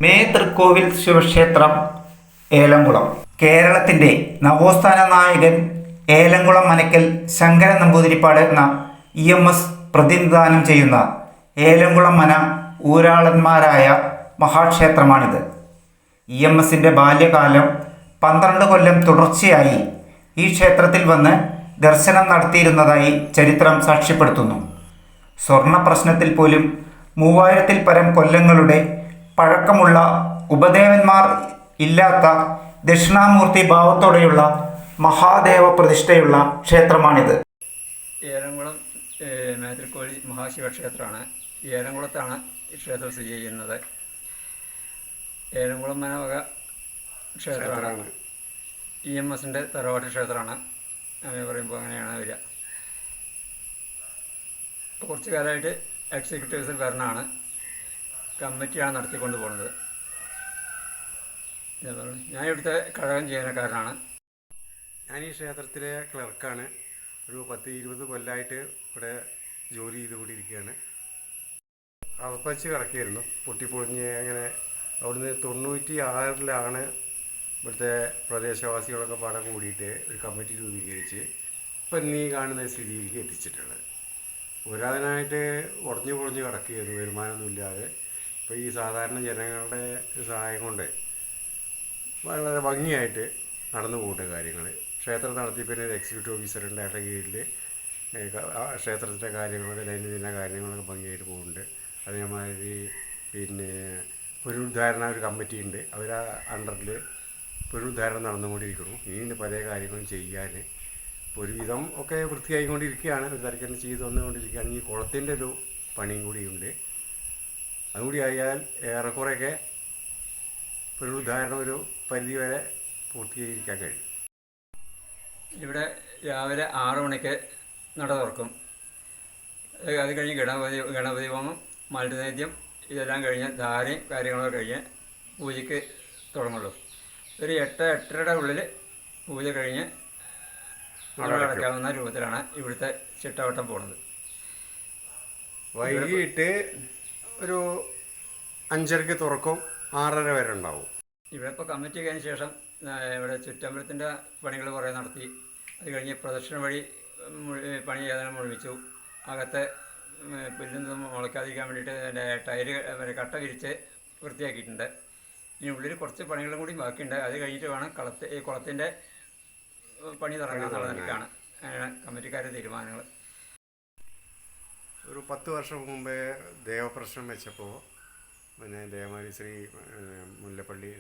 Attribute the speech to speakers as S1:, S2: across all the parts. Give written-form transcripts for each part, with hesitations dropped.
S1: തൃക്കോവിൽ ശിവക്ഷേത്രം ഏലംകുളം. കേരളത്തിൻ്റെ നവോത്ഥാന നായകൻ ഏലംകുളം മനയ്ക്കൽ ശങ്കരൻ നമ്പൂതിരിപ്പാട് എന്ന EMS പ്രതിനിധാനം ചെയ്യുന്ന ഏലംകുളം മന ഊരാളന്മാരായ മഹാക്ഷേത്രമാണിത്. EMSൻ്റെ ബാല്യകാലം 12 കൊല്ലം തുടർച്ചയായി ഈ ക്ഷേത്രത്തിൽ വന്ന് ദർശനം നടത്തിയിരുന്നതായി ചരിത്രം സാക്ഷ്യപ്പെടുത്തുന്നു. സ്വർണ്ണ പ്രശ്നത്തിൽ പോലും 3000-ൽ പരം കൊല്ലങ്ങളുടെ പഴക്കമുള്ള ഉപദേവന്മാർ ഇല്ലാത്ത ദക്ഷിണാമൂർത്തി ഭാവത്തോടെയുള്ള മഹാദേവ പ്രതിഷ്ഠയുള്ള ക്ഷേത്രമാണിത്.
S2: ഏലംകുളം തൃക്കോവിൽ മഹാശിവക്ഷേത്രമാണ്. ഏലംകുളത്താണ് ഈ ക്ഷേത്രം സ്ഥിതി ചെയ്യുന്നത്. ഏലംകുളം മനവക ക്ഷേത്രമാണ്. EMSൻ്റെ തറവാട്ട് ക്ഷേത്രമാണ്. അങ്ങനെ പറയുമ്പോൾ അങ്ങനെയാണ് വരിക. കുറച്ച് കാലമായിട്ട് എക്സിക്യൂട്ടീവ്സിൽ ഭരണമാണ്. കമ്മിറ്റിയാണ് നടത്തിക്കൊണ്ട് പോകുന്നത്. ഞാൻ ഇവിടുത്തെ കഴകം ജീവനക്കാരനാണ്.
S3: ഞാൻ ഈ ക്ഷേത്രത്തിലെ ക്ലർക്കാണ്. ഒരു 10-20 കൊല്ലമായിട്ട് ഇവിടെ ജോലി ചെയ്തുകൊണ്ടിരിക്കുകയാണ്. അറപ്പച്ച് കിടക്കുകയായിരുന്നു, പൊട്ടിപ്പൊളിഞ്ഞ്. അങ്ങനെ അവിടുന്ന് 96-ലാണ് ഇവിടുത്തെ പ്രദേശവാസികളൊക്കെ പാടെ കൂടിയിട്ട് ഒരു കമ്മിറ്റി രൂപീകരിച്ച് ഇപ്പം നീ കാണുന്ന സ്ഥിതിയിലേക്ക് എത്തിച്ചിട്ടുള്ളത്. പുരാതനമായിട്ട് ഉടഞ്ഞു പൊളിഞ്ഞ് കിടക്കുകയായിരുന്നു, വരുമാനമൊന്നുമില്ലാതെ. ഇപ്പോൾ ഈ സാധാരണ ജനങ്ങളുടെ സഹായം കൊണ്ട് വളരെ ഭംഗിയായിട്ട് നടന്നു പോകുന്ന കാര്യങ്ങൾ. ക്ഷേത്രം നടത്തിപ്പിന് ഒരു എക്സിക്യൂട്ടീവ് ഓഫീസറുണ്ട്. അയാളുടെ കീഴിൽ ക്ഷേത്രത്തിൻ്റെ കാര്യങ്ങളൊക്കെ ദൈനംദിന കാര്യങ്ങളൊക്കെ ഭംഗിയായിട്ട് പോകുന്നുണ്ട്. അതേമാതിരി പിന്നെ പുനരുദ്ധാരണ ഒരു കമ്മിറ്റി ഉണ്ട്. അവർ അണ്ടറിൽ പുനരുദ്ധാരണം നടന്നുകൊണ്ടിരിക്കുന്നു. ഇനി പല കാര്യങ്ങളും ചെയ്യാൻ ഒരുവിധം ഒക്കെ വൃത്തിയായിക്കൊണ്ടിരിക്കുകയാണ്. ഒരു തരത്തിൽ ചെയ്ത് വന്നുകൊണ്ടിരിക്കുകയാണ്. ഈ കുളത്തിൻ്റെ ഒരു പണിയും കൂടിയുണ്ട്. അതുകൂടി ആയാൽ ഏറെക്കുറെയൊക്കെ പുനരുദ്ധാരണം ഒരു പരിധിവരെ പൂർത്തീകരിക്കാൻ കഴിയും.
S2: ഇവിടെ രാവിലെ 6 മണിക്ക് നട തുറക്കും. അത് കഴിഞ്ഞ് ഗണപതി ഹോമം, മത്സ്യനൈദ്യം ഇതെല്ലാം കഴിഞ്ഞ് ധാരയും കാര്യങ്ങളൊക്കെ കഴിഞ്ഞ് പൂജയ്ക്ക് തുടങ്ങുള്ളൂ. ഒരു 8-8:30 ഉള്ളിൽ പൂജ കഴിഞ്ഞ് നടക്കാവുന്ന രൂപത്തിലാണ് ഇവിടുത്തെ ചിട്ടവട്ടം പോകുന്നത്.
S3: വൈകിട്ട് ഒരു 5:30 തുറക്കും, 6:30 വരെ ഉണ്ടാവും.
S2: ഇവിടെ ഇപ്പോൾ കമ്മിറ്റി കഴിഞ്ഞ ശേഷം ഇവിടെ ചുറ്റമ്പലത്തിൻ്റെ പണികൾ കുറേ നടത്തി. അത് കഴിഞ്ഞ് പ്രദക്ഷിണ വഴി പണി ഏതാനും മുഴുവിച്ചു. അകത്തെ പുല്ലൊന്നും മുളയ്ക്കാതിരിക്കാൻ വേണ്ടിയിട്ട് ടൈല് കട്ട വിരിച്ച് വൃത്തിയാക്കിയിട്ടുണ്ട്. ഇനി ഉള്ളിൽ കുറച്ച് പണികളും കൂടി ബാക്കിയുണ്ട്. അത് കഴിഞ്ഞിട്ട് വേണം കുളത്തിൻ്റെ പണി തുടങ്ങാമെന്നുള്ള നിലയ്ക്കാണ് കമ്മിറ്റിക്കാരുടെ തീരുമാനങ്ങൾ.
S3: ഒരു 10 വർഷം മുമ്പേ ദേവപ്രശ്നം വെച്ചപ്പോൾ പിന്നെ ദേവമാരി ശ്രീ മുല്ലപ്പള്ളി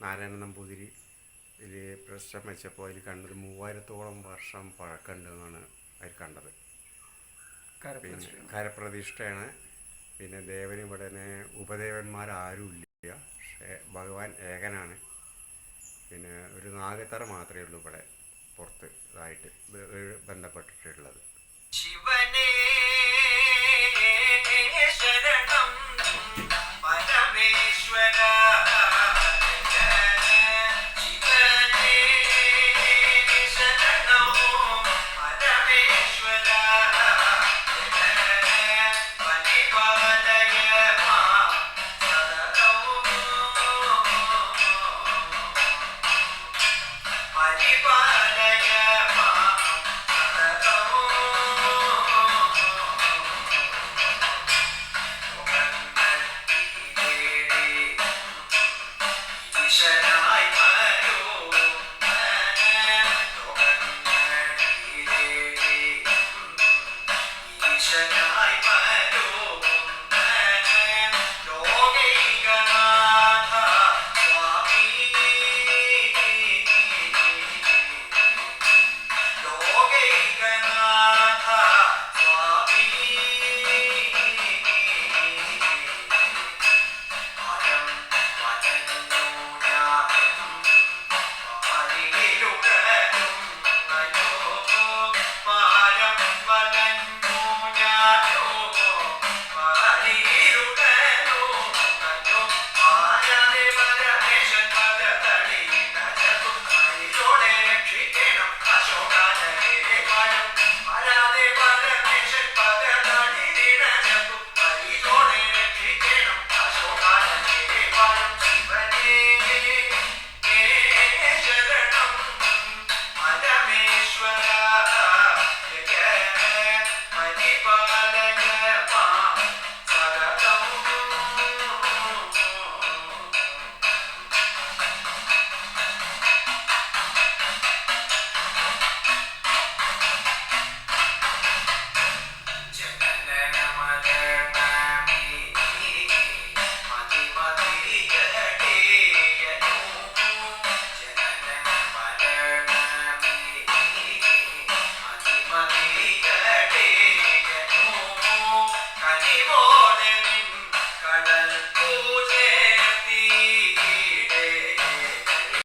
S3: നാരായണ നമ്പൂതിരി ഇതിൽ പ്രശ്നം വെച്ചപ്പോൾ അതിൽ കണ്ടത് 3000-ഓളം വർഷം പഴക്കമുണ്ടെന്നാണ് അതിൽ കണ്ടത്. പിന്നെ കരപ്രതിഷ്ഠയാണ്. പിന്നെ ദേവന് ഇവിടെ ഉപദേവന്മാരാരും ഇല്ല. പക്ഷേ ഭഗവാൻ ഏകനാണ്. പിന്നെ ഒരു നാഗത്തറ മാത്രമേ ഉള്ളൂ ഇവിടെ പുറത്ത് ഇതായിട്ട് ബന്ധപ്പെട്ടിട്ടുള്ളത്. ശിവനേ ശരണം പരമേശ്വര.
S4: Shut